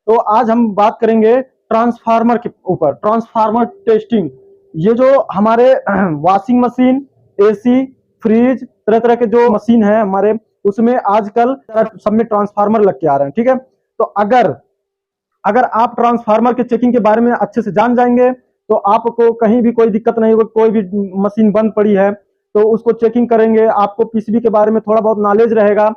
तो आज हम बात करेंगे ट्रांसफार्मर के ऊपर, ट्रांसफार्मर टेस्टिंग। ये जो हमारे वॉशिंग मशीन, एसी, फ्रिज, तरह तरह के जो मशीन है हमारे, उसमें आजकल सब में ट्रांसफार्मर लग के आ रहे हैं। ठीक है, तो अगर अगर आप ट्रांसफार्मर के चेकिंग के बारे में अच्छे से जान जाएंगे तो आपको कहीं भी कोई दिक्कत नहीं होगी। कोई भी मशीन बंद पड़ी है तो उसको चेकिंग करेंगे, आपको पीसीबी के बारे में थोड़ा बहुत नॉलेज रहेगा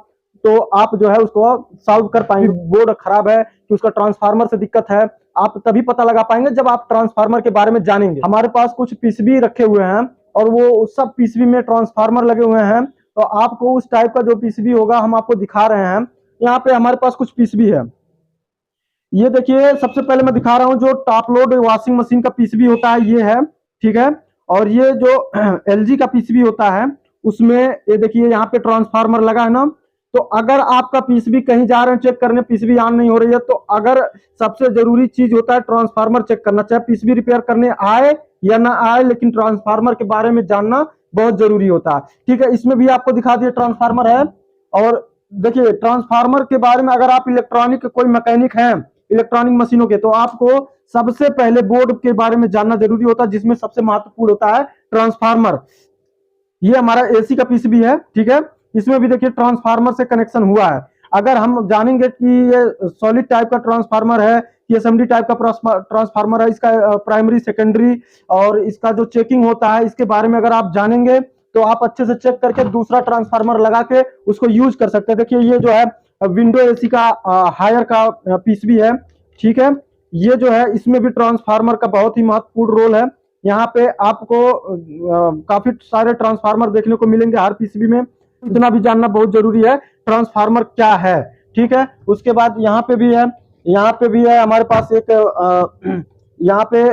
तो आप जो है उसको सॉल्व कर पाएंगे। बोर्ड खराब है कि उसका ट्रांसफार्मर से दिक्कत है, आप तभी पता लगा पाएंगे जब आप ट्रांसफार्मर के बारे में जानेंगे। हमारे पास कुछ पीसीबी रखे हुए हैं और वो सब पीसीबी में ट्रांसफार्मर लगे हुए हैं, तो आपको उस टाइप का जो पीसीबी होगा हम आपको दिखा रहे हैं। यहाँ पे हमारे पास कुछ पीसीबी है। ये देखिए, सबसे पहले मैं दिखा रहा हूँ जो टॉप लोड वॉशिंग मशीन का पीसीबी होता है, ये है। ठीक है, और ये जो एलजी का पीसीबी होता है उसमें ये देखिए यहाँ पे ट्रांसफार्मर लगा है ना। तो अगर आपका पीसीबी कहीं जा रहे हैं चेक करने, पीसीबी ऑन नहीं हो रही है, तो अगर सबसे जरूरी चीज होता है ट्रांसफार्मर चेक करना, चाहे पीसीबी रिपेयर करने आए या ना आए, लेकिन ट्रांसफार्मर के बारे में जानना बहुत जरूरी होता है। ठीक है, इसमें भी आपको दिखा दिया ट्रांसफार्मर है। और देखिए, ट्रांसफार्मर के बारे में अगर आप इलेक्ट्रॉनिक के कोई मैकेनिक हैं, इलेक्ट्रॉनिक मशीनों के, तो आपको सबसे पहले बोर्ड के बारे में जानना जरूरी होता है, जिसमें सबसे महत्वपूर्ण होता है ट्रांसफार्मर। ये हमारा एसी का पीसीबी है। ठीक है, इसमें भी देखिए ट्रांसफार्मर से कनेक्शन हुआ है। अगर हम जानेंगे कि ये सॉलिड टाइप का ट्रांसफार्मर है, ये एसएमडी टाइप का ट्रांसफार्मर है, इसका प्राइमरी सेकेंडरी और इसका जो चेकिंग होता है, इसके बारे में अगर आप जानेंगे तो आप अच्छे से चेक करके दूसरा ट्रांसफार्मर लगा के उसको यूज कर सकते हैं। देखिए, ये जो है विंडो एसी का हायर का पीसीबी है। ठीक है, ये जो है इसमें भी ट्रांसफार्मर का बहुत ही महत्वपूर्ण रोल है। यहाँ पे आपको काफी सारे ट्रांसफार्मर देखने को मिलेंगे हर पीसीबी में। इतना भी जानना बहुत जरूरी है ट्रांसफार्मर क्या है। ठीक है, उसके बाद यहाँ पे भी है, यहाँ पे भी है हमारे पास एक यहाँ पे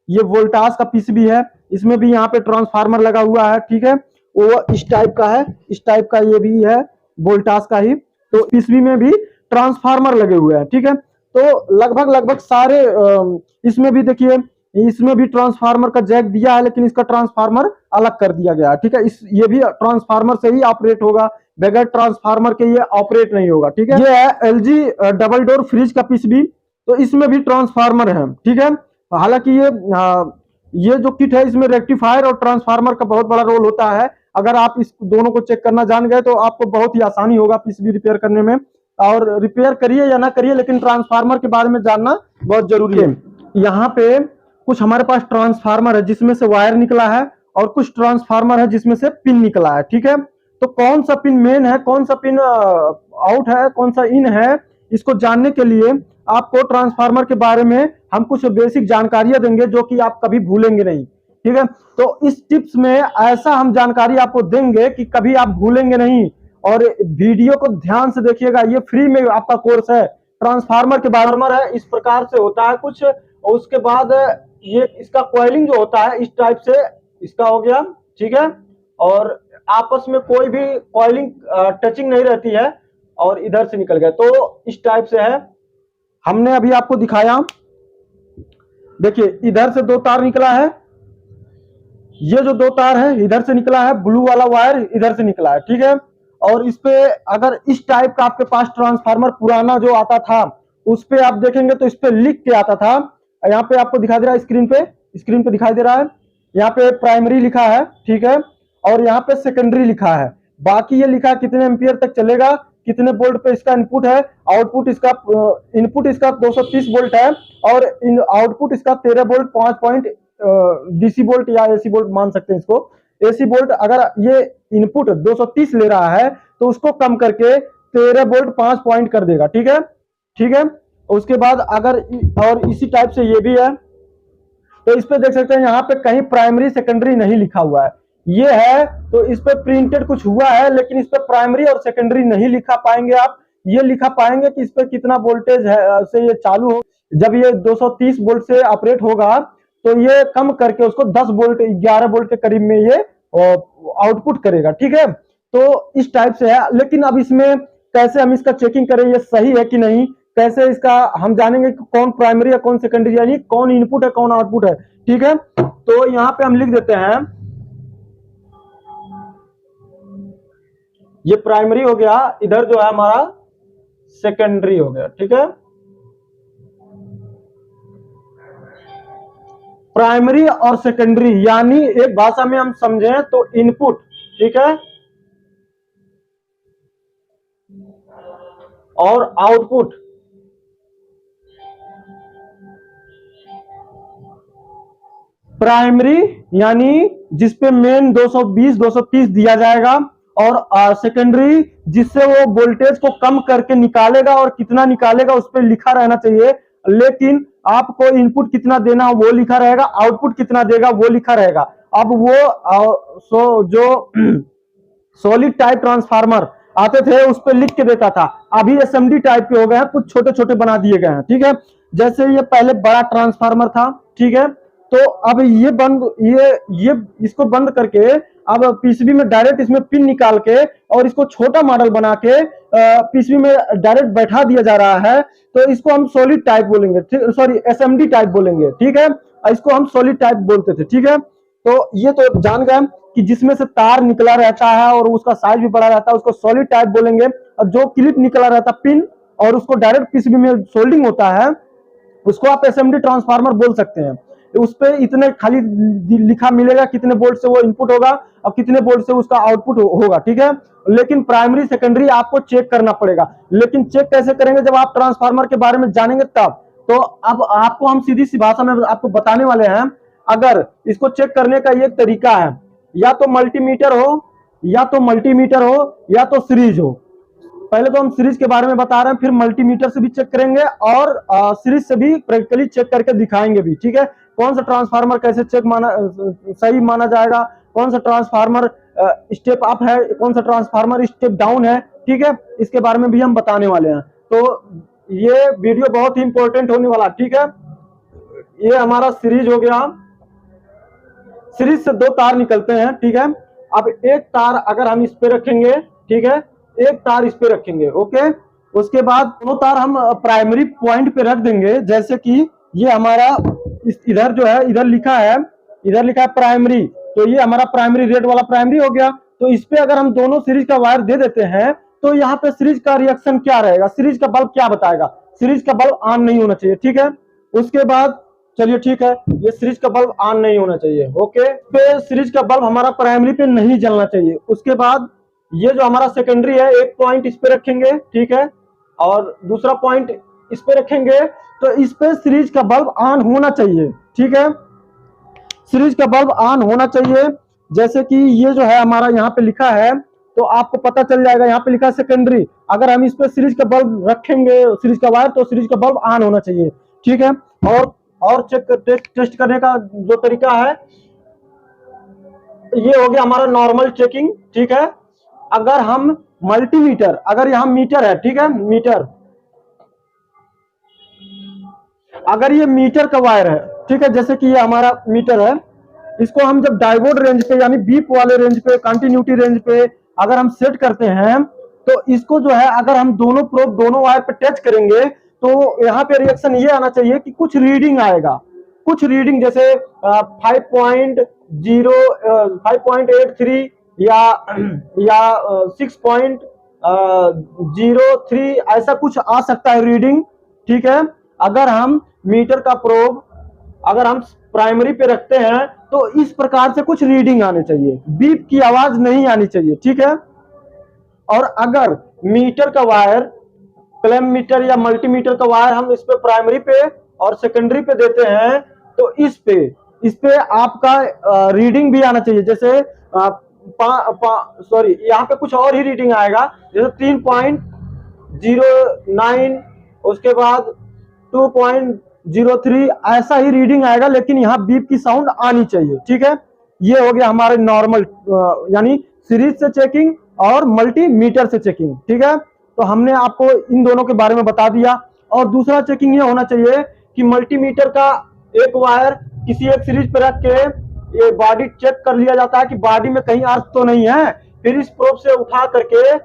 ये वोल्टास का पीसीबी है, इसमें भी यहाँ पे ट्रांसफार्मर लगा हुआ है। ठीक है, वो इस टाइप का है, इस टाइप का ये भी है, वोल्टास का ही। तो पीसीबी में भी ट्रांसफार्मर लगे हुए हैं। ठीक है, तो लगभग लगभग सारे इसमें भी देखिए, इसमें भी ट्रांसफार्मर का जैक दिया है, लेकिन इसका ट्रांसफार्मर अलग कर दिया गया है। ठीक है, ये भी ट्रांसफार्मर से ही ऑपरेट होगा, बगैर ट्रांसफार्मर के ये ऑपरेट नहीं होगा। ठीक है, ये है एलजी डबल डोर फ्रिज का पीसीबी, तो इसमें भी ट्रांसफार्मर है। ठीक है, हालांकि ये जो किट है इसमें रेक्टिफायर और ट्रांसफार्मर का बहुत बड़ा रोल होता है। अगर आप इस दोनों को चेक करना जान गए तो आपको बहुत ही आसानी होगा पीसीबी रिपेयर करने में। और रिपेयर करिए या ना करिए, लेकिन ट्रांसफार्मर के बारे में जानना बहुत जरूरी है। यहाँ पे कुछ हमारे पास ट्रांसफार्मर है जिसमें से वायर निकला है, और कुछ ट्रांसफार्मर है जिसमें से पिन निकला है। ठीक है, तो कौन सा पिन मेन है, कौन सा पिन आउट है, कौन सा इन है, इसको जानने के लिए आपको ट्रांसफार्मर के बारे में हम कुछ बेसिक जानकारियां देंगे जो कि आप कभी भूलेंगे नहीं। ठीक है, तो इस टिप्स में ऐसा हम जानकारी आपको देंगे कि कभी आप भूलेंगे नहीं। और वीडियो को ध्यान से देखिएगा, ये फ्री में आपका कोर्स है। ट्रांसफार्मर के बारे में है, इस प्रकार से होता है कुछ। उसके बाद ये इसका कॉइलिंग जो होता है इस टाइप से इसका हो गया। ठीक है, और आपस में कोई भी कॉइलिंग टचिंग नहीं रहती है, और इधर से निकल गया तो इस टाइप से है। हमने अभी आपको दिखाया, देखिए इधर से दो तार निकला है, ये जो दो तार है इधर से निकला है, ब्लू वाला वायर इधर से निकला है। ठीक है, और इस पे अगर इस टाइप का आपके पास ट्रांसफार्मर पुराना जो आता था उस पे आप देखेंगे तो इस पे लिख के आता था। यहाँ पे आपको दिखाई दे रहा है, स्क्रीन पे दिखाई दे रहा है, यहाँ पे प्राइमरी लिखा है। ठीक है, और यहाँ पे सेकेंडरी लिखा है। बाकी ये लिखा है कितने एम्पियर तक चलेगा, कितने वोल्ट पे इसका इनपुट है, आउटपुट इसका इनपुट इसका 230 वोल्ट है, और आउटपुट इसका 13 वोल्ट 5 पॉइंट डीसी वोल्ट या एसी वोल्ट मान सकते हैं इसको। एसी वोल्ट अगर ये इनपुट 230 ले रहा है तो उसको कम करके 13 वोल्ट 5 पॉइंट कर देगा। ठीक है, ठीक है, उसके बाद अगर और इसी टाइप से ये भी है, तो इस पे देख सकते हैं यहाँ पे कहीं प्राइमरी सेकेंडरी नहीं लिखा हुआ है। ये है तो इस पे प्रिंटेड कुछ हुआ है, लेकिन इस पे प्राइमरी और सेकेंडरी नहीं लिखा पाएंगे आप। ये लिखा पाएंगे कि इस पे कितना वोल्टेज है से ये चालू हो। जब ये 230 वोल्ट से ऑपरेट होगा तो ये कम करके उसको 10 वोल्ट 11 वोल्ट के करीब में ये आउटपुट करेगा। ठीक है, तो इस टाइप से है। लेकिन अब इसमें कैसे हम इसका चेकिंग करें ये सही है कि नहीं, कैसे इसका हम जानेंगे कि कौन प्राइमरी है कौन सेकेंडरी, यानी कौन इनपुट है कौन आउटपुट है। ठीक है, तो यहाँ पे हम लिख देते हैं, ये प्राइमरी हो गया, इधर जो है हमारा सेकेंडरी हो गया। ठीक है, प्राइमरी और सेकेंडरी, यानी एक भाषा में हम समझें तो इनपुट, ठीक है, और आउटपुट। प्राइमरी यानी जिसपे मेन 220 230 दिया जाएगा, और सेकेंडरी जिससे वो वोल्टेज को कम करके निकालेगा, और कितना निकालेगा उस पर लिखा रहना चाहिए, लेकिन आपको इनपुट कितना देना वो लिखा रहेगा, आउटपुट कितना देगा वो लिखा रहेगा। अब वो जो सॉलिड टाइप ट्रांसफार्मर आते थे उस पर लिख के देता था, अभी एसएमडी टाइप के हो गए हैं, कुछ छोटे छोटे बना दिए गए हैं, ठीक है। जैसे ये पहले बड़ा ट्रांसफार्मर था, ठीक है, तो अब ये इसको बंद करके अब पीसीबी में डायरेक्ट इसमें पिन निकाल के और इसको छोटा मॉडल बना के पीसीबी में डायरेक्ट बैठा दिया जा रहा है, तो इसको हम सॉलिड टाइप बोलेंगे, सॉरी एसएमडी टाइप बोलेंगे, ठीक है। इसको हम सॉलिड टाइप बोलते थे, ठीक है। तो ये तो जान गए कि जिसमें से तार निकला रहता है और उसका साइज भी बड़ा रहता है उसको सॉलिड टाइप बोलेंगे, और जो क्लिप निकला रहता है पिन और उसको डायरेक्ट पीसीबी में सोल्डिंग होता है उसको आप एसएमडी ट्रांसफार्मर बोल सकते हैं। उस पे इतने खाली लिखा मिलेगा कितने वोल्ट से वो इनपुट होगा और कितने वोल्ट से उसका आउटपुट होगा, ठीक है। लेकिन प्राइमरी सेकेंडरी आपको चेक करना पड़ेगा, लेकिन चेक कैसे करेंगे जब आप ट्रांसफार्मर के बारे में जानेंगे तब। तो अब आपको हम सीधी सी भाषा में आपको बताने वाले हैं, अगर इसको चेक करने का ये तरीका है, या तो मल्टीमीटर हो या तो सीरीज हो। पहले तो हम सीरीज के बारे में बता रहे हैं, फिर मल्टीमीटर से भी चेक करेंगे और सीरीज से भी प्रैक्टिकली चेक करके दिखाएंगे भी, ठीक है। कौन सा ट्रांसफार्मर कैसे सही माना जाएगा, कौन सा ट्रांसफार्मर स्टेप अप है, कौन सा ट्रांसफार्मर स्टेप डाउन है, ठीक है, इसके बारे में भी हम बताने वाले हैं। तो ये वीडियो बहुत ही इंपॉर्टेंट होने वाला, ठीक है। ये हमारा सीरीज हो गया, सीरीज से दो तार निकलते हैं, ठीक है। अब एक तार अगर हम इस पे रखेंगे, ठीक है, एक तार इस पे रखेंगे, ओके। उसके बाद दोनों तार हम प्राइमरी पॉइंट पे रख देंगे, जैसे कि ये हमारा इधर जो है इधर लिखा है प्राइमरी, तो ये हमारा प्राइमरी रेड वाला प्राइमरी हो गया। तो इस पे अगर हम दोनों सीरीज का वायर दे देते हैं तो यहाँ पे सीरीज का रिएक्शन क्या रहेगा, सीरीज का बल्ब क्या बताएगा, सीरीज का बल्ब ऑन नहीं होना चाहिए, ठीक है। उसके बाद चलिए ठीक है, ये सीरीज का बल्ब ऑन नहीं होना चाहिए, ओके। पे सीरीज का बल्ब हमारा प्राइमरी पे नहीं जलना चाहिए। उसके बाद ये जो हमारा सेकेंडरी है, एक पॉइंट इस पे रखेंगे, ठीक है, और दूसरा पॉइंट इस पे रखेंगे, तो इस पे सीरीज का बल्ब ऑन होना चाहिए, ठीक है, सीरीज का बल्ब ऑन होना चाहिए। जैसे कि ये जो है हमारा यहाँ पे लिखा है, तो आपको पता चल जाएगा, यहाँ पे लिखा है सेकेंडरी, अगर हम इस पे सीरीज का बल्ब रखेंगे, सीरीज का वायर, तो सीरीज का बल्ब ऑन होना चाहिए, ठीक है। और टेस्ट करने का जो तरीका है, ये हो गया हमारा नॉर्मल चेकिंग, ठीक है। अगर हम मल्टीमीटर, अगर यहाँ मीटर है, ठीक है, मीटर, अगर ये मीटर का वायर है, ठीक है, जैसे कि ये हमारा मीटर है, इसको हम जब डायोड रेंज पे यानी बीप वाले रेंज पे, कंटिन्यूटी रेंज पे अगर हम सेट करते हैं, तो इसको जो है अगर हम दोनों प्रोब दोनों वायर पे टच करेंगे तो यहाँ पे रिएक्शन ये आना चाहिए कि कुछ रीडिंग आएगा, कुछ रीडिंग, जैसे 5.83 या 6.03 ऐसा कुछ आ सकता है रीडिंग, ठीक है। अगर हम मीटर का प्रोब अगर हम प्राइमरी पे रखते हैं तो इस प्रकार से कुछ रीडिंग आने चाहिए, बीप की आवाज नहीं आनी चाहिए, ठीक है। और अगर मीटर का वायर, क्लैम मीटर या मल्टीमीटर का वायर हम इस पे प्राइमरी पे और सेकेंडरी पे देते हैं, तो इस पे आपका रीडिंग भी आना चाहिए, जैसे सॉरी यहाँ पे कुछ और ही रीडिंग आएगा, जैसे 3.09, उसके बाद 2.03 ऐसा ही रीडिंग आएगा, लेकिन यहाँ बीप की साउंड आनी चाहिए, ठीक है। ये हो गया हमारे नॉर्मल यानी सीरीज से चेकिंग और मल्टीमीटर से चेकिंग, ठीक है। तो हमने आपको इन दोनों के बारे में बता दिया। और दूसरा चेकिंग ये होना चाहिए कि मल्टीमीटर का एक वायर किसी एक सीरीज पे रख के ये बॉडी चेक कर लिया जाता है कि बॉडी में कहीं अर्थ तो नहीं है, फिर इस प्रोब से उठा करके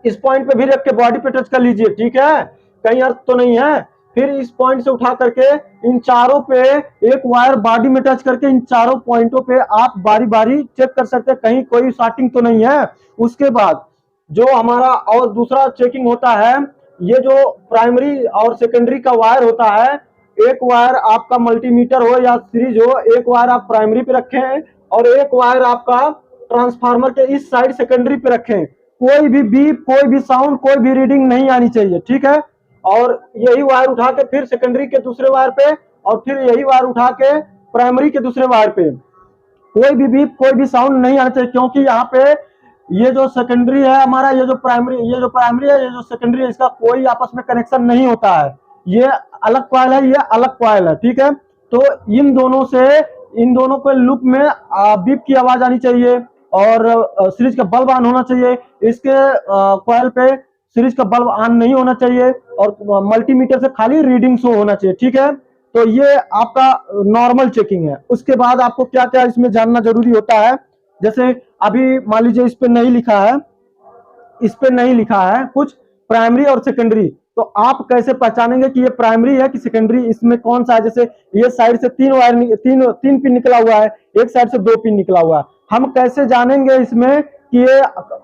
इस पॉइंट पे भी रख के बॉडी पे टच कर लीजिए, ठीक है, कहीं अर्थ तो नहीं है। फिर इस पॉइंट से उठा करके इन चारों पे एक वायर बॉडी में टच करके इन चारों पॉइंटों पे आप बारी बारी चेक कर सकते हैं कहीं कोई शॉर्टिंग तो नहीं है। उसके बाद जो हमारा और दूसरा चेकिंग होता है, ये जो प्राइमरी और सेकेंडरी का वायर होता है, एक वायर आपका मल्टीमीटर हो या सीरीज हो, एक वायर आप प्राइमरी पे रखें और एक वायर आपका ट्रांसफार्मर के इस साइड सेकेंडरी पे रखें। कोई भी बीप, कोई भी साउंड, कोई भी रीडिंग नहीं आनी चाहिए, ठीक है। और यही वायर उठा के फिर सेकेंडरी के दूसरे वायर पे और फिर यही वायर उठा के प्राइमरी के दूसरे वायर पे, कोई भी बीप, कोई भी साउंड नहीं आना चाहिए, क्योंकि यहाँ पे ये जो सेकेंडरी है हमारा, ये जो प्राइमरी है, ये जो सेकेंडरी है, इसका कोई आपस में कनेक्शन नहीं होता है। ये अलग कॉइल है, ये अलग कॉइल है, ठीक है। तो इन दोनों के लूप में बीप की आवाज आनी चाहिए और सीरीज का बल्ब ऑन होना चाहिए। इसके कॉइल पे सीरीज का बल्ब ऑन नहीं होना चाहिए और मल्टीमीटर से खाली रीडिंग शो होना चाहिए, ठीक है। तो ये आपका नॉर्मल चेकिंग है। उसके बाद आपको क्या क्या इसमें जानना जरूरी होता है, जैसे अभी मान लीजिए इस पे नहीं लिखा है कुछ प्राइमरी और सेकेंडरी, तो आप कैसे पहचानेंगे कि ये प्राइमरी है कि सेकेंडरी, इसमें कौन सा है। जैसे ये साइड से तीन पिन निकला हुआ है, एक साइड से 2 पिन निकला हुआ है, हम कैसे जानेंगे इसमें कि ये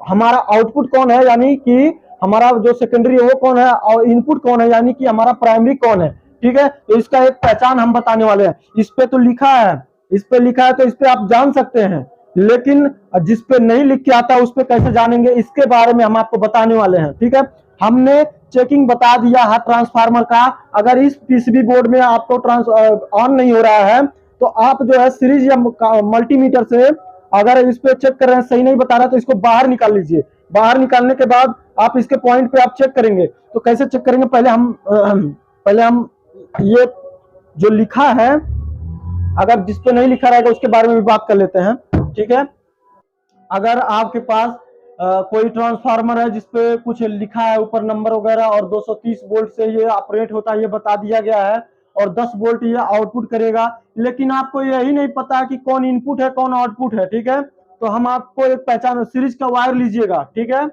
हमारा आउटपुट कौन है, यानी कि हमारा जो सेकेंडरी है वो कौन है, और इनपुट कौन है, यानी कि हमारा प्राइमरी कौन है, ठीक है। तो इसका एक पहचान हम बताने वाले हैं। इस पे तो लिखा है, तो इस पे आप जान सकते हैं, लेकिन जिस पे नहीं लिख के आता उस पे कैसे जानेंगे, इसके बारे में हम आपको बताने वाले हैं, ठीक है। हमने चेकिंग बता दिया है ट्रांसफार्मर का। अगर इस पीसीबी बोर्ड में आपको ऑन नहीं हो रहा है तो आप जो है सीरीज या मल्टीमीटर से अगर इस पे चेक कर रहे हैं, सही नहीं बता रहा, तो इसको बाहर निकाल लीजिए। बाहर निकालने के बाद आप इसके पॉइंट पे आप चेक करेंगे। तो कैसे चेक करेंगे, पहले हम ये जो लिखा है, अगर जिस पे नहीं लिखा रहेगा उसके बारे में भी बात कर लेते हैं, ठीक है। अगर आपके पास कोई ट्रांसफार्मर है जिसपे कुछ लिखा है ऊपर नंबर वगैरह और 230 वोल्ट से ये ऑपरेट होता है, ये बता दिया गया है, और 10 वोल्ट ये आउटपुट करेगा, लेकिन आपको यही नहीं पता कि कौन इनपुट है कौन आउटपुट है, ठीक है। तो हम आपको एक पहचान, सीरीज का वायर लीजिएगा, ठीक है,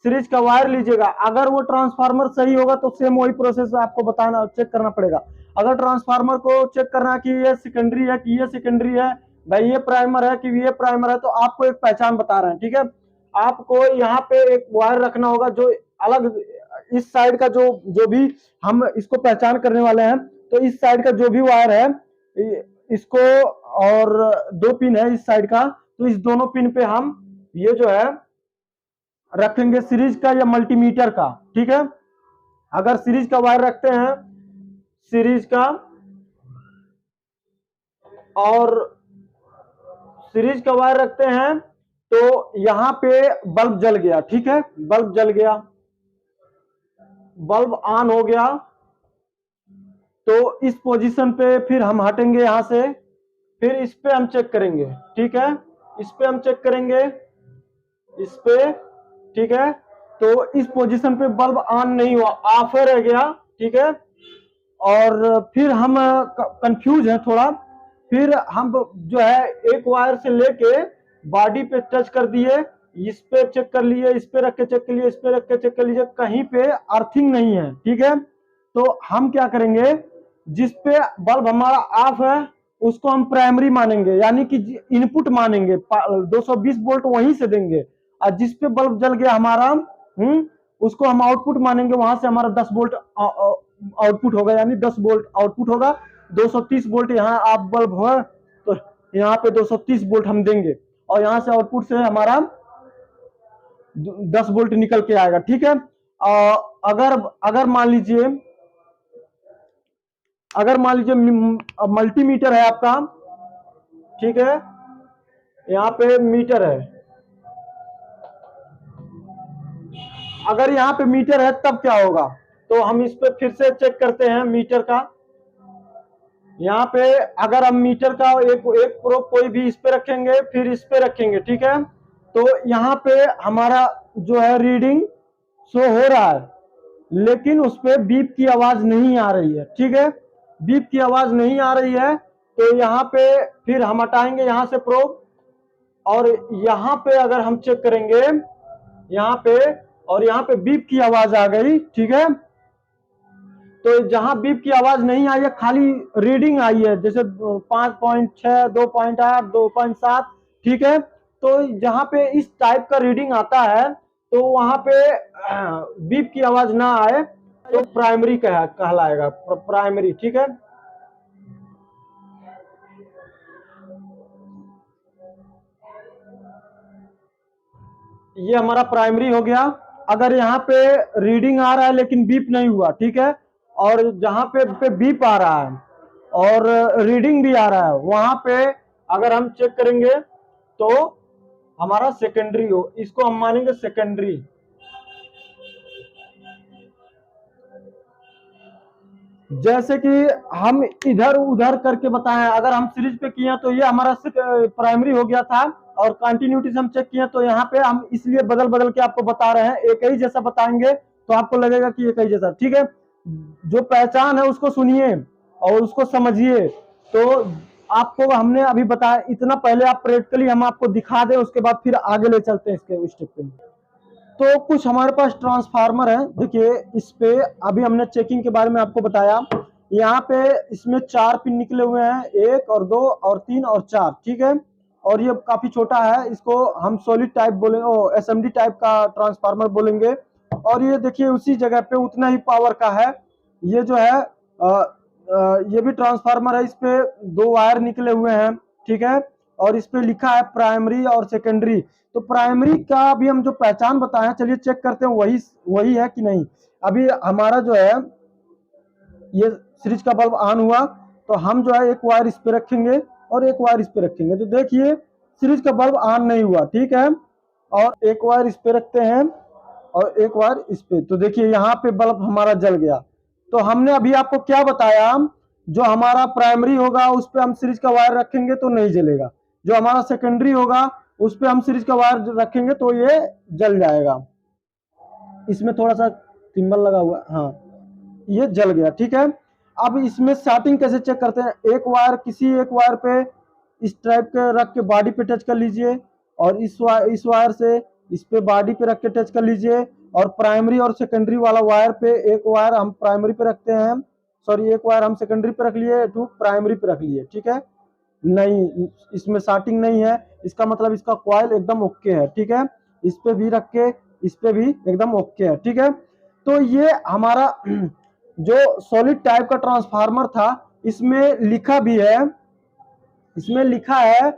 सीरीज का वायर लीजिएगा। अगर वो ट्रांसफार्मर सही होगा तो सेम वही प्रोसेस आपको बताना, चेक करना पड़ेगा। अगर ट्रांसफार्मर को चेक करना कि ये सेकेंडरी है कि ये सेकेंडरी है, भाई ये प्राइमर है कि ये प्राइमर है, तो आपको एक पहचान बता रहे हैं, ठीक है। आपको यहाँ पे एक वायर रखना होगा जो अलग, इस साइड का जो भी हम इसको पहचान करने वाले हैं, तो इस साइड का जो भी वायर है इसको, और 2 पिन है इस साइड का, तो इस दोनों पिन पे हम ये जो है रखेंगे सीरीज का या मल्टीमीटर का, ठीक है। अगर सीरीज का वायर रखते हैं, सीरीज का, और सीरीज का वायर रखते हैं, तो यहां पे बल्ब जल गया, ठीक है, बल्ब जल गया, बल्ब ऑन हो गया, तो इस पोजीशन पे फिर हम हटेंगे यहां से, फिर इस पे हम चेक करेंगे, ठीक है, इस पे हम चेक करेंगे, इस पे, ठीक है। तो इस पोजीशन पे बल्ब ऑन नहीं हुआ, ऑफ रह गया, ठीक है। और फिर हम कंफ्यूज हैं थोड़ा, फिर हम जो है एक वायर से लेके बॉडी पे टच कर दिए, इस पे चेक कर लिए, इस पे रख के चेक कर लिए, इस पे रख के चेक कर लीजिए, कहीं पे अर्थिंग नहीं है, ठीक है। तो हम क्या करेंगे, जिस पे बल्ब हमारा ऑफ है उसको हम प्राइमरी मानेंगे, यानी कि इनपुट मानेंगे, 220 वोल्ट वहीं से देंगे, और जिस पे बल्ब जल गया हमारा उसको हम आउटपुट मानेंगे, वहां से हमारा 10 वोल्ट आउटपुट होगा, यानी 10 वोल्ट आउटपुट होगा। 230 वोल्ट यहाँ आप बल्ब हो तो यहाँ पे 230 वोल्ट हम देंगे, और यहाँ से आउटपुट से हमारा 10 वोल्ट निकल के आएगा, ठीक है। अगर मान लीजिए मल्टीमीटर है आपका, ठीक है, यहाँ पे मीटर है, अगर यहाँ पे मीटर है तब क्या होगा, तो हम इस पे फिर से चेक करते हैं मीटर का। यहाँ पे अगर हम मीटर का एक प्रोब कोई भी इस पे रखेंगे, फिर इस पे रखेंगे, ठीक है, तो यहाँ पे हमारा जो है रीडिंग शो हो रहा है, लेकिन उस पे बीप की आवाज नहीं आ रही है, ठीक है, बीप की आवाज नहीं आ रही है। तो यहाँ पे फिर हम हटाएंगे यहाँ से प्रोब, और यहाँ पे अगर हम चेक करेंगे यहाँ पे, और यहाँ पे बीप की आवाज आ गई, ठीक है। तो जहां बीप की आवाज नहीं आई है, खाली रीडिंग आई है, जैसे 5.6, 2.8, 2.7, ठीक है। तो जहां पे इस टाइप का रीडिंग आता है तो वहां पे बीप की आवाज ना आए, तो प्राइमरी कहलाएगा, प्राइमरी। ठीक है, ये हमारा प्राइमरी हो गया। अगर यहाँ पे रीडिंग आ रहा है लेकिन बीप नहीं हुआ, ठीक है, और जहां पे बीप आ रहा है और रीडिंग भी आ रहा है, वहां पे अगर हम चेक करेंगे तो हमारा सेकेंडरी हो, इसको हम मानेंगे सेकेंडरी। जैसे कि हम इधर उधर करके बताएं, अगर हम सीरीज पे किए तो ये हमारा प्राइमरी हो गया था, और कंटिन्यूटी से हम चेक किए तो यहाँ पे हम इसलिए बदल बदल के आपको बता रहे हैं, एक ही जैसा बताएंगे तो आपको लगेगा कि एक ही जैसा। ठीक है, जो पहचान है उसको सुनिए और उसको समझिए। तो आपको हमने अभी बताया इतना, पहले आप प्रैक्टिकली हम आपको दिखा दें, उसके बाद फिर आगे ले चलते हैं इसके स्टेप पे। तो कुछ हमारे पास ट्रांसफार्मर है, देखिए इस पे अभी हमने चेकिंग के बारे में आपको बताया। यहाँ पे इसमें 4 पिन निकले हुए हैं, 1 और 2 और 3 और 4। ठीक है, और ये काफी छोटा है, इसको हम सॉलिड टाइप बोलेंगे, एसएमडी टाइप का ट्रांसफार्मर बोलेंगे। और ये देखिए उसी जगह पे उतना ही पावर का है। ये जो है ये भी ट्रांसफार्मर है, इस पे 2 वायर निकले हुए हैं। ठीक है, और इस पे लिखा है प्राइमरी और सेकेंडरी। तो प्राइमरी का भी हम जो पहचान बताए, चलिए चेक करते हैं वही है कि नहीं। अभी हमारा जो है ये सीरीज का बल्ब ऑन हुआ, तो हम जो है एक वायर इस पे रखेंगे और एक वायर इस पे रखेंगे, तो देखिए सीरीज का बल्ब ऑन नहीं हुआ। ठीक है, और एक वायर इस पे रखते हैं और एक वायर इस पे, तो देखिए यहाँ पे बल्ब हमारा जल गया। तो हमने अभी आपको क्या बताया, जो हमारा प्राइमरी होगा उस पे हम सीरीज का वायर रखेंगे तो नहीं जलेगा, जो हमारा सेकेंडरी होगा उस पे हम सीरीज का वायर रखेंगे तो ये जल जाएगा। इसमें थोड़ा सा सिंबल लगा हुआ, हाँ ये जल गया। ठीक है, अब इसमें स्टार्टिंग कैसे चेक करते हैं, एक वायर पे इस टाइप के रख के बॉडी पे टच कर लीजिए, और इस वायर से इस पे बॉडी पे रख के टच कर लीजिए, और प्राइमरी और सेकेंडरी वाला वायर पे एक वायर हम प्राइमरी पे रखते हैं, सॉरी एक वायर हम सेकेंडरी पे रख लिए, टू प्राइमरी पे रख लिए। ठीक है, नहीं इसमें स्टार्टिंग नहीं है, इसका मतलब इसका कॉइल एकदम ओके है। ठीक है, इस पे भी रख के इस पे भी एकदम ओके है। ठीक है, तो ये हमारा जो सॉलिड टाइप का ट्रांसफार्मर था, इसमें लिखा भी है, इसमें लिखा है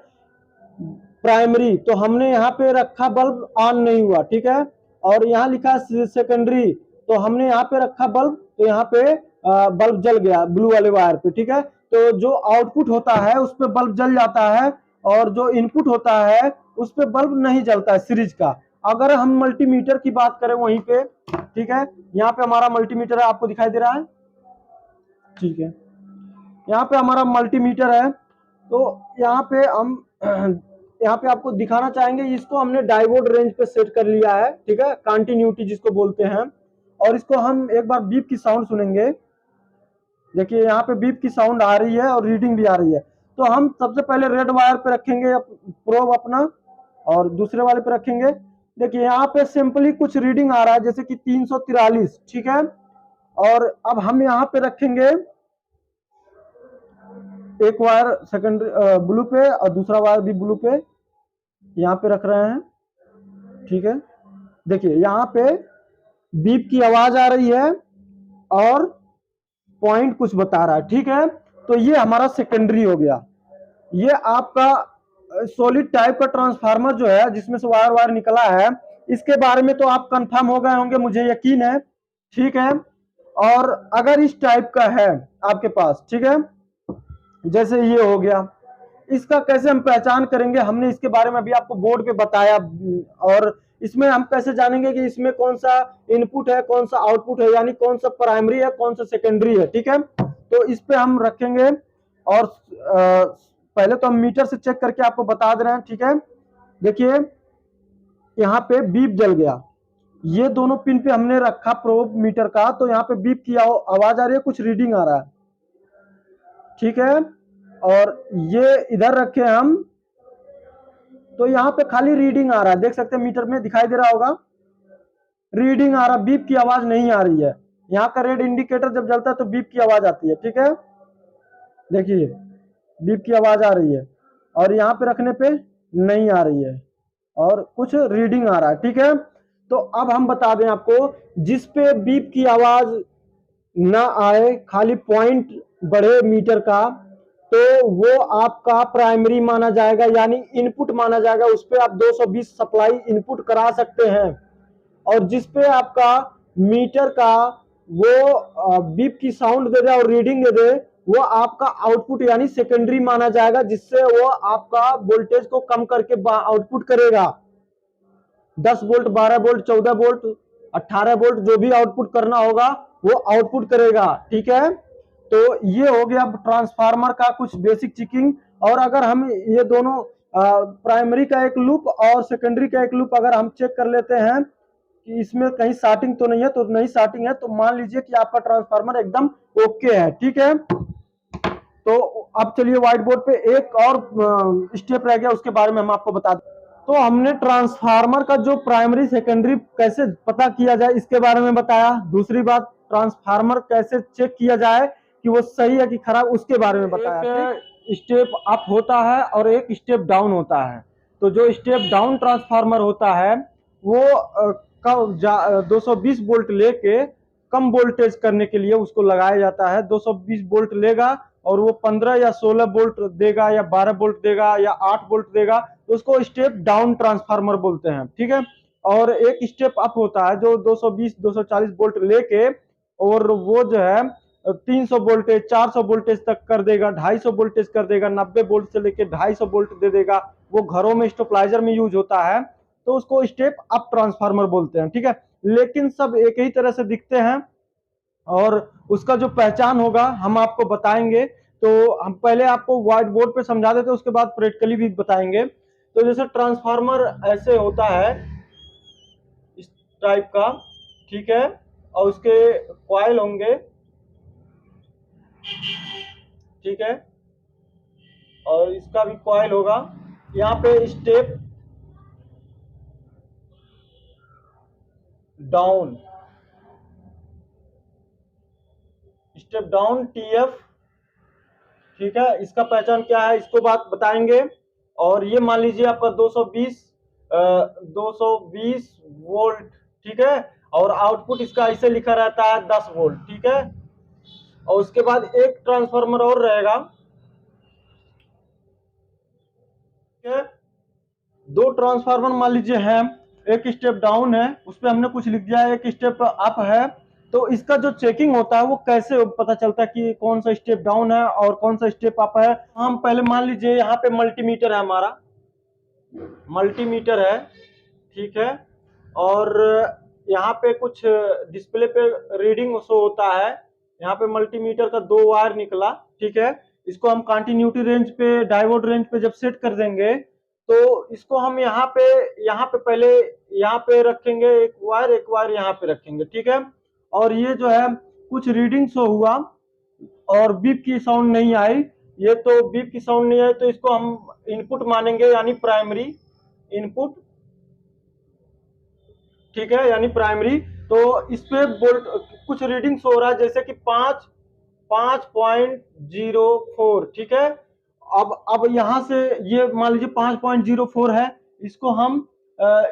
प्राइमरी, तो हमने यहाँ पे रखा बल्ब ऑन नहीं हुआ। ठीक है, और यहाँ लिखा सेकेंडरी, तो हमने यहाँ पे रखा बल्ब, तो यहाँ पे बल्ब जल गया ब्लू वाले वायर पे। ठीक है, तो जो आउटपुट होता है उस पे बल्ब जल जाता है, और जो इनपुट होता है उस पे बल्ब नहीं जलता है सीरीज का। अगर हम मल्टीमीटर की बात करें वहीं पे, ठीक है, यहाँ पे हमारा मल्टीमीटर है, आपको दिखाई दे रहा है। ठीक है, यहाँ पे हमारा मल्टीमीटर है, तो यहाँ पे हम यहाँ पे आपको दिखाना चाहेंगे, इसको हमने डायोड रेंज पे सेट कर लिया है। ठीक है, कंटिन्यूटी जिसको बोलते हैं, और इसको हम एक बार बीप की साउंड सुनेंगे। देखिए यहाँ पे बीप की साउंड आ रही है और रीडिंग भी आ रही है। तो हम सबसे पहले रेड वायर पे रखेंगे प्रोब अपना, और दूसरे वाले पे रखेंगे। देखिए यहाँ पे सिंपली कुछ रीडिंग आ रहा है, जैसे कि 343। ठीक है, और अब हम यहाँ पे रखेंगे एक वायर सेकेंडरी ब्लू पे और दूसरा वायर भी ब्लू पे यहाँ पे रख रहे हैं। ठीक है, देखिए यहाँ पे बीप की आवाज आ रही है और पॉइंट कुछ बता रहा है। ठीक है, तो ये हमारा सेकेंडरी हो गया। ये आपका सॉलिड टाइप का ट्रांसफार्मर जो है, जिसमें से वायर वायर निकला है, इसके बारे में तो आप कंफर्म हो गए होंगे, मुझे यकीन है। ठीक है, और अगर इस टाइप का है आपके पास, ठीक है, जैसे ये हो गया, इसका कैसे हम पहचान करेंगे, हमने इसके बारे में अभी आपको बोर्ड पे बताया। और इसमें हम कैसे जानेंगे कि इसमें कौन सा इनपुट है, कौन सा आउटपुट है, यानी कौन सा प्राइमरी है, कौन सा सेकेंडरी है। ठीक है, तो इस पे हम रखेंगे, और पहले तो हम मीटर से चेक करके आपको बता दे रहे हैं। ठीक है, देखिए यहाँ पे बीप जल गया, ये दोनों पिन पे हमने रखा प्रोब मीटर का, तो यहाँ पे बीप की आवाज आ रही है, कुछ रीडिंग आ रहा है। ठीक है, और ये इधर रखे हम, तो यहाँ पे खाली रीडिंग आ रहा है, देख सकते हैं मीटर में दिखाई दे रहा होगा, रीडिंग आ रहा, बीप की आवाज नहीं आ रही है। यहाँ का रेड इंडिकेटर जब जलता है तो बीप की आवाज आती है। ठीक है, देखिए बीप की आवाज आ रही है, और यहाँ पे रखने पे नहीं आ रही है, और कुछ रीडिंग आ रहा है। ठीक है, तो अब हम बता दें आपको, जिस पे बीप की आवाज ना आए, खाली पॉइंट बढ़े मीटर का, तो वो आपका प्राइमरी माना जाएगा, यानी इनपुट माना जाएगा। उस पर आप 220 सप्लाई इनपुट करा सकते हैं। और जिस पे आपका मीटर का वो बीप की साउंड दे दे और रीडिंग दे दे, वो आपका आउटपुट यानी सेकेंडरी माना जाएगा, जिससे वो आपका वोल्टेज को कम करके आउटपुट करेगा। 10 वोल्ट, 12 वोल्ट, 14 वोल्ट, 18 वोल्ट, जो भी आउटपुट करना होगा वो आउटपुट करेगा। ठीक है, तो ये हो गया ट्रांसफार्मर का कुछ बेसिक चेकिंग। और अगर हम ये दोनों प्राइमरी का एक लूप और सेकेंडरी का एक लूप अगर हम चेक कर लेते हैं कि इसमें कहीं शार्टिंग तो नहीं है, तो नहीं शार्टिंग है, तो मान लीजिए कि आपका ट्रांसफार्मर एकदम ओके है। ठीक है, तो अब चलिए व्हाइट बोर्ड पे एक और स्टेप रह गया, उसके बारे में हम आपको बता दें। तो हमने ट्रांसफार्मर का जो प्राइमरी सेकेंडरी कैसे पता किया जाए इसके बारे में बताया। दूसरी बात, ट्रांसफार्मर कैसे चेक किया जाए कि वो सही है कि खराब, उसके बारे में बताया। एक स्टेप अप होता है और एक स्टेप डाउन होता है। तो जो स्टेप डाउन ट्रांसफार्मर होता है वो 220 वोल्ट लेके कम वोल्टेज करने के लिए उसको लगाया जाता है। 220 वोल्ट लेगा और वो 15 या 16 वोल्ट देगा या 12 वोल्ट देगा या 8 वोल्ट देगा, तो उसको स्टेप डाउन ट्रांसफार्मर बोलते हैं। ठीक है, और एक स्टेप अप होता है जो 220 240 वोल्ट लेके और वो जो है 300 वोल्टेज 400 वोल्टेज तक कर देगा, 250 वोल्टेज कर देगा, 90 वोल्ट से लेके 250 वोल्ट दे देगा। वो घरों में स्टेबलाइजर में यूज होता है, तो उसको स्टेप अप ट्रांसफार्मर बोलते हैं। ठीक है, लेकिन सब एक ही तरह से दिखते हैं और उसका जो पहचान होगा हम आपको बताएंगे। तो हम पहले आपको व्हाइट बोर्ड पे समझा देते हैं, उसके बाद प्रैक्टिकली भी बताएंगे। तो जैसे ट्रांसफार्मर ऐसे होता है इस टाइप का, ठीक है, और उसके कॉइल होंगे, ठीक है, और इसका भी कॉइल होगा। यहाँ पे step down, step down TF, ठीक है, इसका पहचान क्या है इसको बात बताएंगे। और ये मान लीजिए आपका 220 वोल्ट, ठीक है, और आउटपुट इसका ऐसे लिखा रहता है 10 वोल्ट। ठीक है, और उसके बाद एक ट्रांसफार्मर और रहेगा, ठीक है, दो ट्रांसफार्मर मान लीजिए है, एक स्टेप डाउन है उस पर हमने कुछ लिख दिया है, एक स्टेप अप है। तो इसका जो चेकिंग होता है वो कैसे पता चलता है कि कौन सा स्टेप डाउन है और कौन सा स्टेप अप है। हम पहले मान लीजिए यहाँ पे मल्टीमीटर है, हमारा मल्टीमीटर है, ठीक है, और यहाँ पे कुछ डिस्प्ले पे रीडिंग शो होता है। यहाँ पे मल्टीमीटर का दो वायर निकला, ठीक है, इसको हम कंटिन्यूटी रेंज पे, डायोड रेंज पे जब सेट कर देंगे तो इसको हम यहाँ पे पहले यहाँ पे रखेंगे एक वायर यहाँ पे रखेंगे, ठीक है। और ये जो है कुछ रीडिंग शो हुआ और बीप की साउंड नहीं आई, ये तो बीप की साउंड नहीं आई तो इसको हम इनपुट मानेंगे, यानी प्राइमरी इनपुट, ठीक है, यानी प्राइमरी। तो इस पे वोल्ट कुछ रीडिंग हो रहा है जैसे कि 5.04, ठीक है। अब यहां से ये मान लीजिए 5.04 है, इसको हम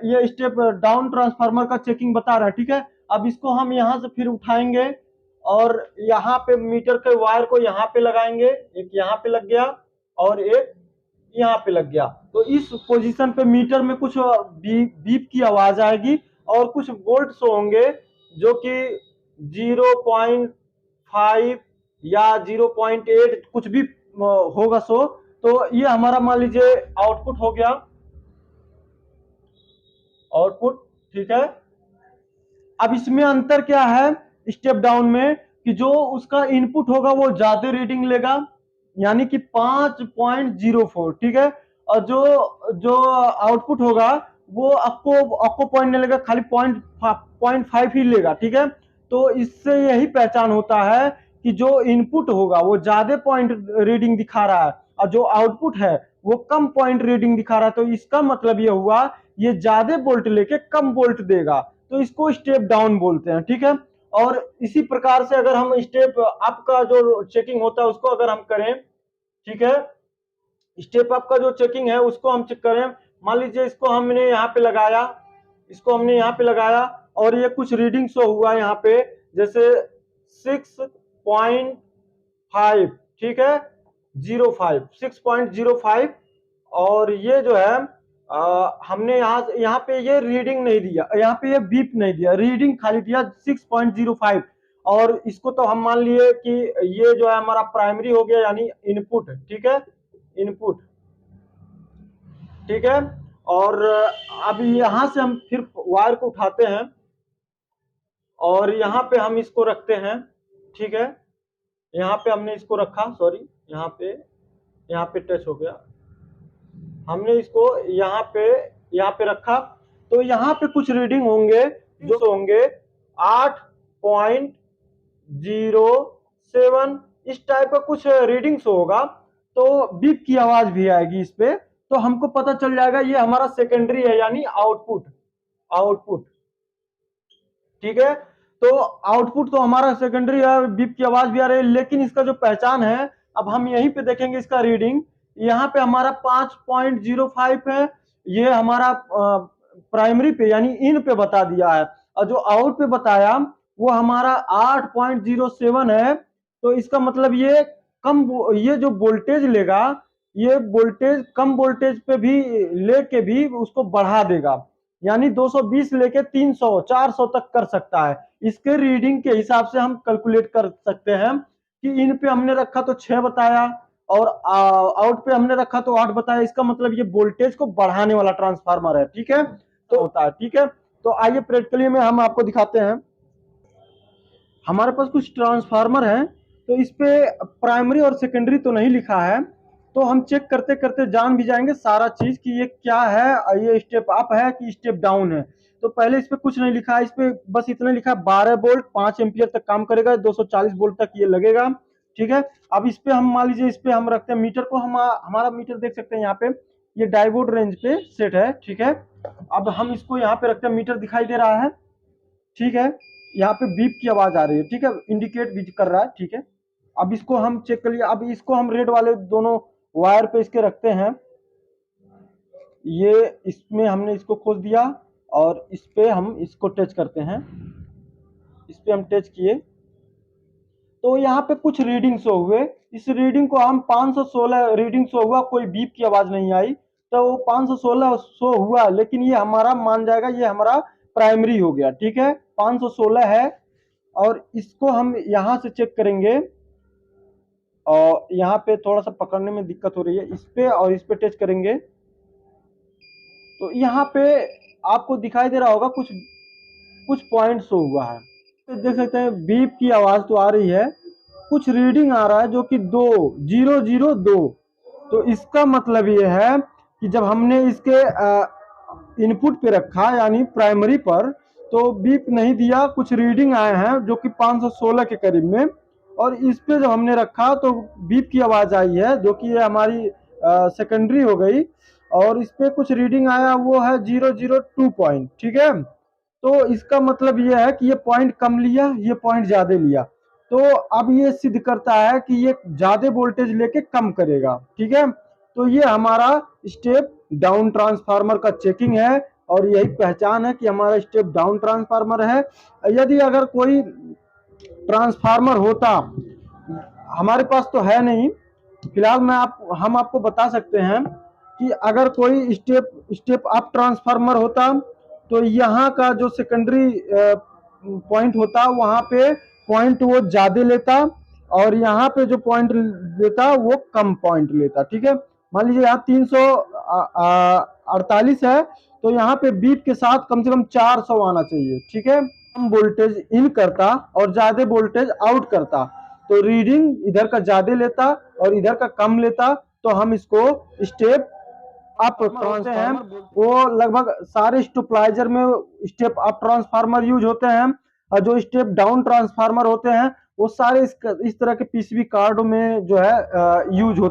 ये स्टेप डाउन ट्रांसफार्मर का चेकिंग बता रहा है, ठीक है। अब इसको हम यहां से फिर उठाएंगे और यहाँ पे मीटर के वायर को यहाँ पे लगाएंगे, एक यहाँ पे लग गया और एक यहाँ पे लग गया। तो इस पोजीशन पे मीटर में कुछ बीप की आवाज आएगी और कुछ वोल्ट शो होंगे जो कि 0.5 या 0.8 कुछ भी होगा शो। तो ये हमारा मान लीजिए आउटपुट हो गया, आउटपुट, ठीक है। अब इसमें अंतर क्या है स्टेप डाउन में कि जो उसका इनपुट होगा वो ज्यादा रीडिंग लेगा, यानी कि 5.04, ठीक है, और जो आउटपुट होगा वो आपको पॉइंट नहीं लेगा, खाली 0.5 ही लेगा, ठीक है। तो इससे यही पहचान होता है कि जो इनपुट होगा वो ज्यादा पॉइंट रीडिंग दिखा रहा है और जो आउटपुट है वो कम पॉइंट रीडिंग दिखा रहा है। तो इसका मतलब ये हुआ ये ज्यादा वोल्ट लेके कम वोल्ट देगा, तो इसको स्टेप डाउन बोलते हैं, ठीक है। और इसी प्रकार से अगर हम स्टेप अप का जो चेकिंग होता है उसको अगर हम करें, ठीक है, स्टेप अप का जो चेकिंग है उसको हम चेक करें। मान लीजिए इसको हमने यहाँ पे लगाया, इसको हमने यहाँ पे लगाया और ये कुछ रीडिंग शो हुआ यहाँ पे, जैसे 6.5, ठीक है, 05, 6.05। और ये जो है हमने यहाँ पे ये रीडिंग नहीं दिया, यहाँ पे ये बीप नहीं दिया, रीडिंग खाली दिया 6.05। और इसको तो हम मान लिए कि ये जो है हमारा प्राइमरी हो गया, यानी इनपुट, ठीक है, इनपुट, ठीक है। और अब यहां से हम फिर वायर को उठाते हैं और यहाँ पे हम इसको रखते हैं, ठीक है। यहाँ पे हमने इसको रखा, सॉरी, यहाँ पे टच हो गया, हमने इसको यहाँ पे रखा। तो यहाँ पे कुछ रीडिंग होंगे जो होंगे 8.07, इस टाइप का कुछ रीडिंग्स होगा। तो बीप की आवाज भी आएगी इस पे, तो हमको पता चल जाएगा ये हमारा सेकेंडरी है, यानी आउटपुट, ठीक है। तो आउटपुट तो हमारा सेकेंडरी है, बीप की आवाज भी आ रही है, लेकिन इसका जो पहचान है, अब हम यहीं पे देखेंगे इसका रीडिंग। यहाँ पे हमारा 5.05 है, ये हमारा प्राइमरी पे यानी इन पे बता दिया है, और जो आउट पे बताया वो हमारा 8.07 है। तो इसका मतलब ये ये जो वोल्टेज लेगा, ये वोल्टेज कम वोल्टेज पे भी लेके भी उसको बढ़ा देगा, यानी 220 लेके 300 400 तक कर सकता है। इसके रीडिंग के हिसाब से हम कैलकुलेट कर सकते हैं कि इन पे हमने रखा तो 6 बताया और आउट पे हमने रखा तो 8 बताया। इसका मतलब ये वोल्टेज को बढ़ाने वाला ट्रांसफार्मर है, ठीक है, तो होता है, ठीक है। तो आइए प्रैक्टिकली में हम आपको दिखाते हैं। हमारे पास कुछ ट्रांसफार्मर है, तो इस पे प्राइमरी और सेकेंडरी तो नहीं लिखा है, तो हम चेक करते करते जान भी जाएंगे सारा चीज कि ये क्या है, ये स्टेप अप है कि स्टेप डाउन है। तो पहले इस पे कुछ नहीं लिखा है, इस पे बस इतना लिखा है 12 वोल्ट 5 एम्पियर तक काम करेगा, 240 वोल्ट तक ये लगेगा, ठीक है। अब इस पे हम मान लीजिए इस पे हम रखते हैं मीटर को, हमारा मीटर देख सकते हैं यहाँ पे, ये डायोड रेंज पे सेट है, ठीक है। अब हम इसको यहाँ पे रखते हैं, मीटर दिखाई दे रहा है, ठीक है। यहाँ पे बीप की आवाज आ रही है, ठीक है, इंडिकेट भी कर रहा है, ठीक है। अब इसको हम चेक कर लिया, अब इसको हम रेड वाले दोनों वायर पे इसके रखते हैं, ये इसमें हमने इसको खोल दिया और इस पे हम इसको टच करते हैं, इस पे हम टच किए तो यहाँ पे कुछ रीडिंग शो हुए। इस रीडिंग को हम 516 रीडिंग शो हुआ, कोई बीप की आवाज नहीं आई, तो वो 516 शो हुआ, लेकिन ये हमारा मान जाएगा ये हमारा प्राइमरी हो गया, ठीक है, 516 है। और इसको हम यहाँ से चेक करेंगे और यहाँ पे थोड़ा सा पकड़ने में दिक्कत हो रही है, इस पे और इस पे टच करेंगे तो यहाँ पे आपको दिखाई दे रहा होगा कुछ पॉइंट शो हुआ है, तो देख सकते हैं बीप की आवाज तो आ रही है, कुछ रीडिंग आ रहा है जो कि 2002। तो इसका मतलब ये है कि जब हमने इसके इनपुट पे रखा यानी प्राइमरी पर, तो बीप नहीं दिया, कुछ रीडिंग आए हैं जो कि 516 के करीब में, और इस पे जब हमने रखा तो बीप की आवाज आई है, जो कि ये हमारी सेकेंडरी हो गई। और इस पे कुछ रीडिंग आया वो है 002 पॉइंट, ठीक है। तो इसका मतलब ये है कि ये पॉइंट कम लिया, ये पॉइंट ज्यादा लिया, तो अब ये सिद्ध करता है कि ये ज्यादा वोल्टेज लेके कम करेगा, ठीक है। तो ये हमारा स्टेप डाउन ट्रांसफार्मर का चेकिंग है, और यही पहचान है कि हमारा स्टेप डाउन ट्रांसफार्मर है। यदि अगर कोई ट्रांसफार्मर होता, हमारे पास तो है नहीं फिलहाल, हम आपको बता सकते हैं कि अगर कोई स्टेप अप ट्रांसफार्मर होता तो यहाँ का जो सेकेंडरी पॉइंट होता वहां पे पॉइंट वो ज्यादा लेता, और यहाँ पे जो पॉइंट लेता वो कम पॉइंट लेता, ठीक है। मान लीजिए यहाँ 348 है, तो यहाँ पे बीप के साथ कम से कम 400 आना चाहिए, ठीक है। कम वोल्टेज इन करता और ज्यादा वोल्टेज आउट करता, तो रीडिंग इधर का ज्यादा लेता और इधर का कम लेता, तो हम इसको स्टेप अप ट्रांसफार्मर, वो लगभग सारे स्टेबलाइजर में स्टेप अप ट्रांसफार्मर यूज होते हैं, और जो स्टेप डाउन ट्रांसफार्मर होते हैं वो सारे इस तरह के पीसीबी कार्ड में जो है यूज होते हैं।